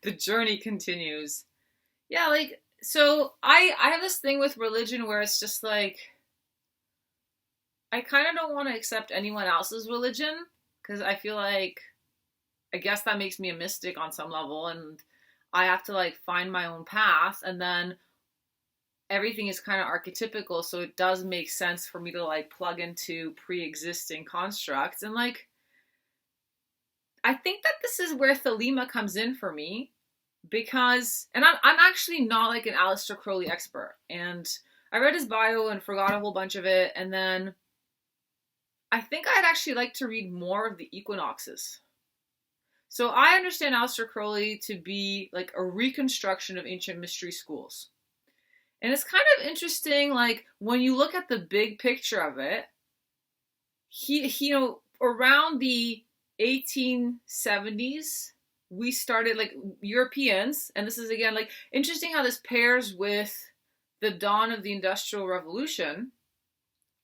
The journey continues. Yeah, like, so I have this thing with religion where it's just like, I kind of don't want to accept anyone else's religion because I feel like, I guess that makes me a mystic on some level, and I have to like find my own path, and then everything is kind of archetypical, so it does make sense for me to like plug into pre-existing constructs. And like, I think that this is where Thelema comes in for me, because, and I'm actually not like an Aleister Crowley expert, and I read his bio and forgot a whole bunch of it, and then I think I'd actually like to read more of the equinoxes. So I understand Aleister Crowley to be like a reconstruction of ancient mystery schools. And it's kind of interesting, like, when you look at the big picture of it, he around the 1870s, we started, like, Europeans, and this is, again, like, interesting how this pairs with the dawn of the Industrial Revolution,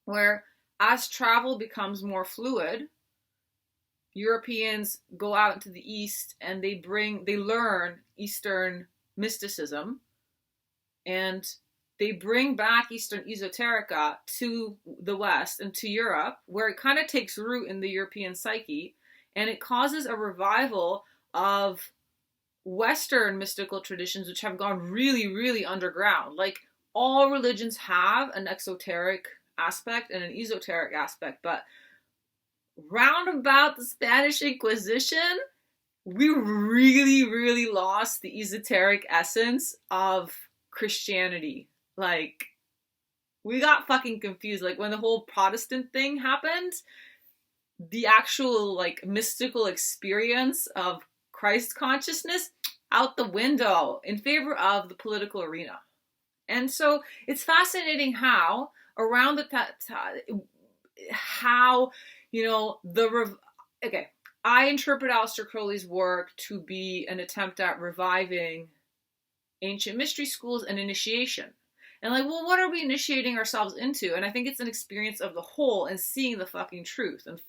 where as travel becomes more fluid, Europeans go out into the East and they learn Eastern mysticism, and they bring back Eastern esoterica to the West and to Europe, where it kind of takes root in the European psyche, and it causes a revival of Western mystical traditions, which have gone really, really underground. Like, all religions have an exoteric aspect and an esoteric aspect, but round about the Spanish Inquisition, we really, really lost the esoteric essence of Christianity. Like, we got fucking confused. Like, when the whole Protestant thing happened, the actual, like, mystical experience of Christ consciousness out the window in favor of the political arena. And so it's fascinating how around the how, okay, I interpret Aleister Crowley's work to be an attempt at reviving ancient mystery schools and initiation. And like, well, what are we initiating ourselves into? And I think it's an experience of the whole and seeing the fucking truth, and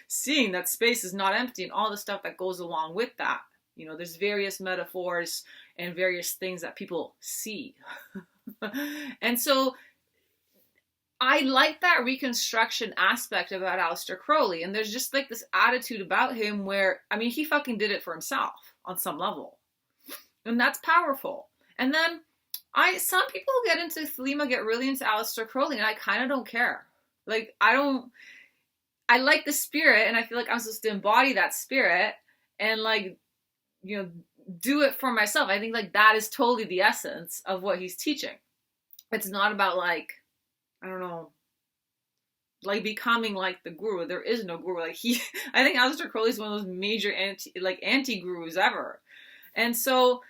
seeing that space is not empty and all the stuff that goes along with that. There's various metaphors and various things that people see. And so I like that reconstruction aspect about Aleister Crowley. And there's just like this attitude about him where, I mean, he fucking did it for himself on some level. And that's powerful. And then some people get into Thelema, get really into Aleister Crowley, and I kind of don't care. Like, I like the spirit, and I feel like I'm supposed to embody that spirit and like, do it for myself. I think like that is totally the essence of what he's teaching. It's not about like, I don't know, like becoming like the guru. There is no guru. Like I think Aleister Crowley is one of those major anti-gurus ever. And so,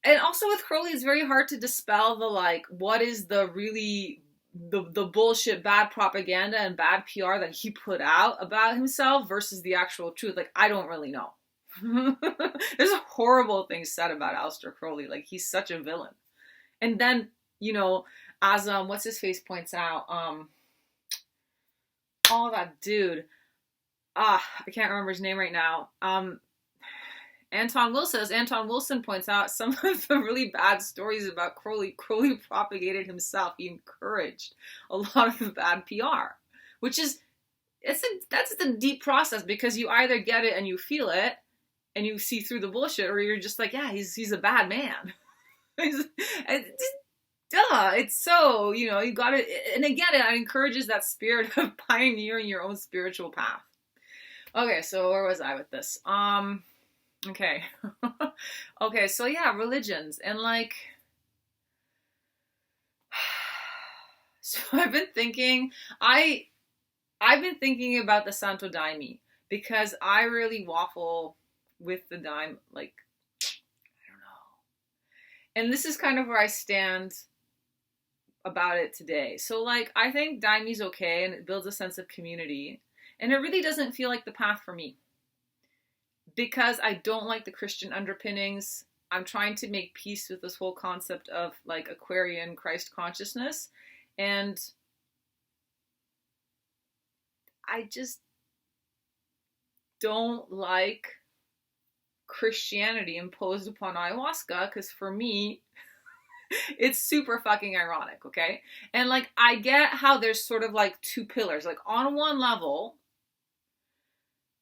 and also with Crowley, it's very hard to dispel the like, what is the really, the bullshit, bad propaganda and bad PR that he put out about himself versus the actual truth. Like, I don't really know. There's horrible things said about Aleister Crowley. Like, he's such a villain. And then, as what's his face points out, that dude, I can't remember his name right now. Anton Wilson points out, some of the really bad stories about Crowley propagated himself. He encouraged a lot of the bad PR, which is, that's the deep process, because you either get it and you feel it and you see through the bullshit, or you're just like, yeah, he's a bad man. It's so, you got to, and again, it encourages that spirit of pioneering your own spiritual path. Okay, so where was I with this? Okay. Okay, so yeah, religions, and like, so I've been thinking about the Santo Daime, because I really waffle with the Daime, like, I don't know. And this is kind of where I stand about it today. So like, I think Daime's okay, and it builds a sense of community, and it really doesn't feel like the path for me, because I don't like the Christian underpinnings. I'm trying to make peace with this whole concept of like Aquarian Christ consciousness, and I just don't like Christianity imposed upon ayahuasca, because for me, it's super fucking ironic, okay? And like, I get how there's sort of like two pillars. Like, on one level,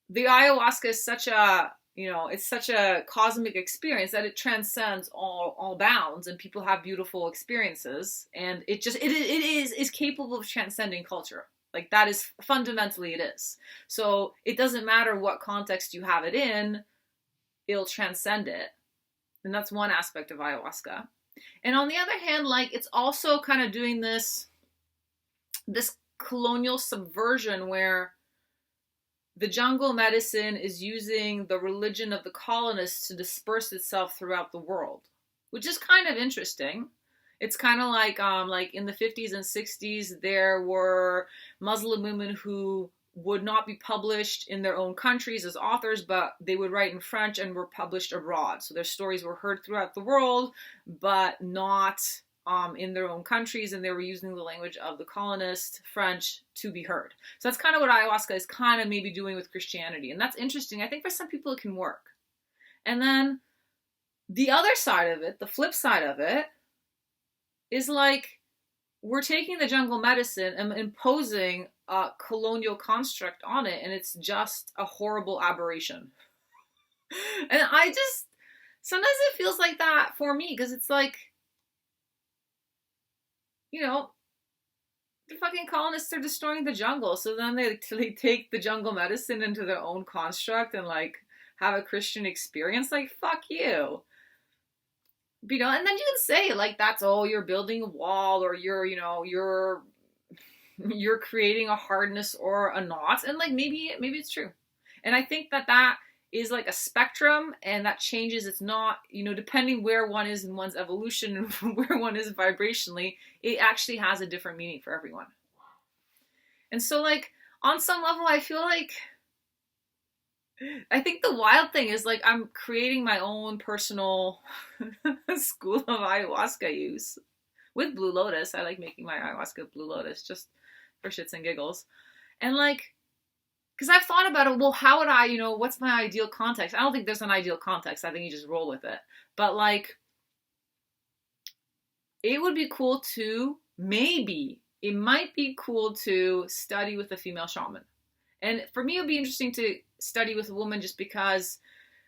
the ayahuasca is such a, it's such a cosmic experience that it transcends all bounds, and people have beautiful experiences, and it is capable of transcending culture. Like, that is fundamentally, it is. So it doesn't matter what context you have it in, it'll transcend it. And that's one aspect of ayahuasca. And on the other hand, like, it's also kind of doing this colonial subversion where the jungle medicine is using the religion of the colonists to disperse itself throughout the world, which is kind of interesting. It's kind of like in the 50s and 60s, there were Muslim women who would not be published in their own countries as authors, but they would write in French and were published abroad. So their stories were heard throughout the world, but not in their own countries, and they were using the language of the colonist, French, to be heard. So that's kind of what ayahuasca is kind of maybe doing with Christianity. And that's interesting. I think for some people it can work. And then the other side of it, the flip side of it, is like, we're taking the jungle medicine and imposing a colonial construct on it, and it's just a horrible aberration. And sometimes it feels like that for me, because it's like, the fucking colonists are destroying the jungle, so then they take the jungle medicine into their own construct and like have a Christian experience. Like, fuck you. And then you can say like, that's, oh, you're building a wall, or you're creating a hardness or a knot, and like maybe it's true. And I think that is like a spectrum, and that changes. It's not, depending where one is in one's evolution and where one is vibrationally, it actually has a different meaning for everyone. And so like, on some level, I feel like, I think the wild thing is like, I'm creating my own personal school of ayahuasca use with Blue Lotus. I like making my ayahuasca Blue Lotus just for shits and giggles. And like, because I've thought about it, well, how would I, what's my ideal context? I don't think there's an ideal context. I think you just roll with it. But like, it would be cool to, it might be cool to study with a female shaman. And for me, it would be interesting to study with a woman, just because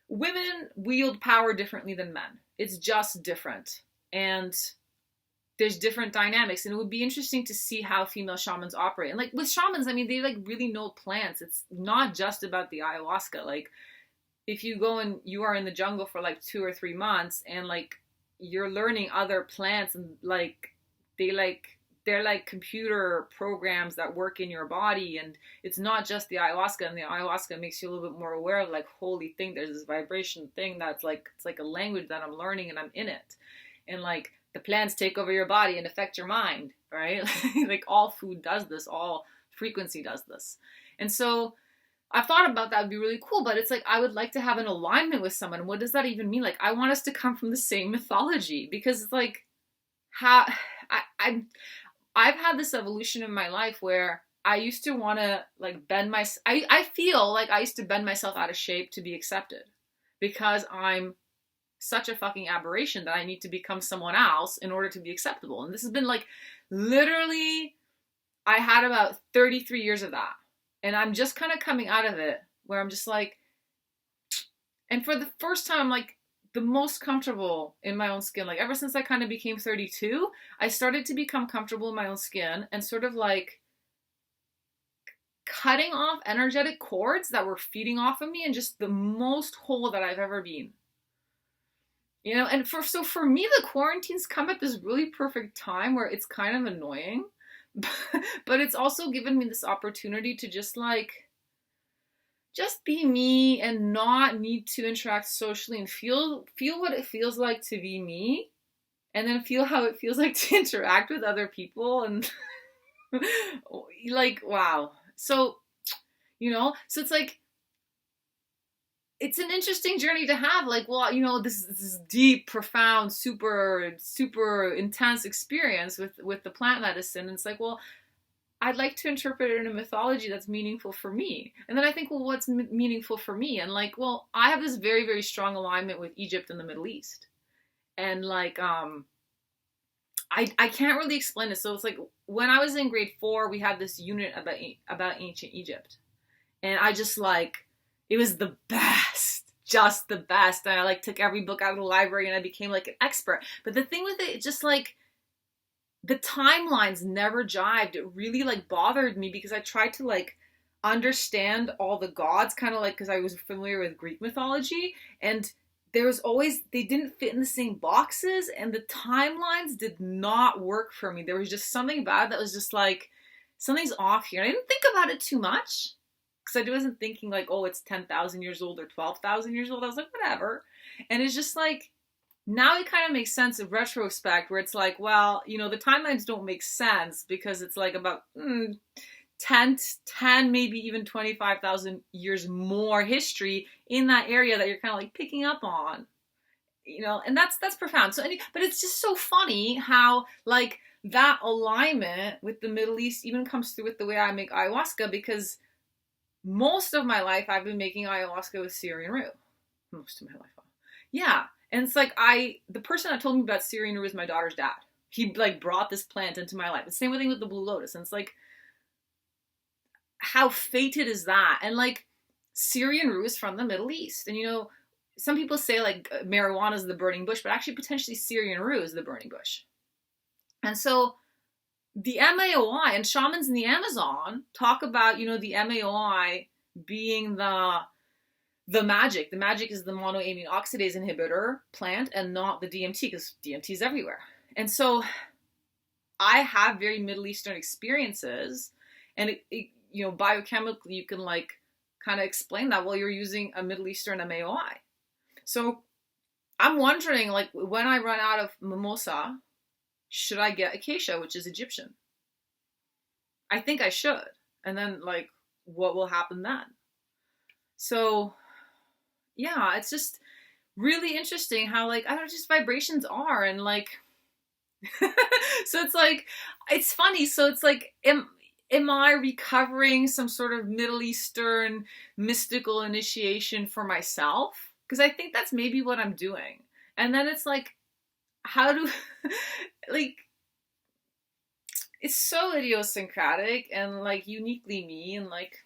women wield power differently than men. It's just different. And there's different dynamics, and it would be interesting to see how female shamans operate. And like, with shamans, I mean, they like really know plants. It's not just about the ayahuasca. Like, if you go and you are in the jungle for like 2 or 3 months, and like, you're learning other plants, and like, they're like computer programs that work in your body, and it's not just the ayahuasca, and the ayahuasca makes you a little bit more aware of like, holy thing, there's this vibration thing that's like, it's like a language that I'm learning, and I'm in it. And like, the plants take over your body and affect your mind, right? Like, all food does this, all frequency does this. And so I've thought about that would be really cool, but it's like, I would like to have an alignment with someone. What does that even mean? Like, I want us to come from the same mythology, because it's like, how I've had this evolution in my life where I used to want to like I feel like I used to bend myself out of shape to be accepted, because I'm such a fucking aberration that I need to become someone else in order to be acceptable. And this has been like, literally, I had about 33 years of that. And I'm just kind of coming out of it, where I'm just like, and for the first time, I'm like the most comfortable in my own skin. Like, ever since I kind of became 32, I started to become comfortable in my own skin, and sort of like cutting off energetic cords that were feeding off of me, and just the most whole that I've ever been. And for me, the quarantines come at this really perfect time where it's kind of annoying, but it's also given me this opportunity to just be me, and not need to interact socially, and feel what it feels like to be me, and then feel how it feels like to interact with other people. And like, wow. So, so it's like, it's an interesting journey to have. Like, well, this deep, profound, super, super intense experience with the plant medicine. And it's like, well, I'd like to interpret it in a mythology that's meaningful for me. And then I think, well, what's meaningful for me? And like, well, I have this very, very strong alignment with Egypt and the Middle East. And like, I can't really explain it. So it's like when I was in grade 4, we had this unit about ancient Egypt. And I just like, it was the best, just the best. And I like took every book out of the library and I became like an expert. But the thing with it just like, the timelines never jived. It really like bothered me because I tried to like understand all the gods, kind of like because I was familiar with Greek mythology, and there was always, they didn't fit in the same boxes, and the timelines did not work for me. There was just something about it that was just like, something's off here. And I didn't think about it too much because I wasn't thinking like, oh, it's 10,000 years old or 12,000 years old. I was like, whatever. And it's just like, now it kind of makes sense in retrospect where it's like, well, you know, the timelines don't make sense because it's like about 10, maybe even 25,000 years more history in that area that you're kind of like picking up on, you know, and that's profound. So, but it's just so funny how like that alignment with the Middle East even comes through with the way I make ayahuasca, because most of my life I've been making ayahuasca with Syrian rue. Most of my life. Yeah. And it's like the person that told me about Syrian rue is my daughter's dad. He like brought this plant into my life. The same thing with the blue lotus. And it's like, how fated is that? And like Syrian rue is from the Middle East. And you know, some people say like marijuana is the burning bush, but actually potentially Syrian rue is the burning bush. And so the MAOI and shamans in the Amazon talk about, you know, the MAOI being the magic. The magic is the monoamine oxidase inhibitor plant and not the DMT, because DMT is everywhere. And so I have very Middle Eastern experiences, and it you know, biochemically you can like kind of explain that, well, you're using a Middle Eastern MAOI. So I'm wondering, like, when I run out of mimosa, should I get acacia, which is Egyptian? I think I should. And then like, what will happen then? So yeah, it's just really interesting how like, I don't know, just vibrations are, and like, so it's like, it's funny. So it's like, am I recovering some sort of Middle Eastern mystical initiation for myself? Because I think that's maybe what I'm doing. And then it's like, how do, like, it's so idiosyncratic and like uniquely me, and like,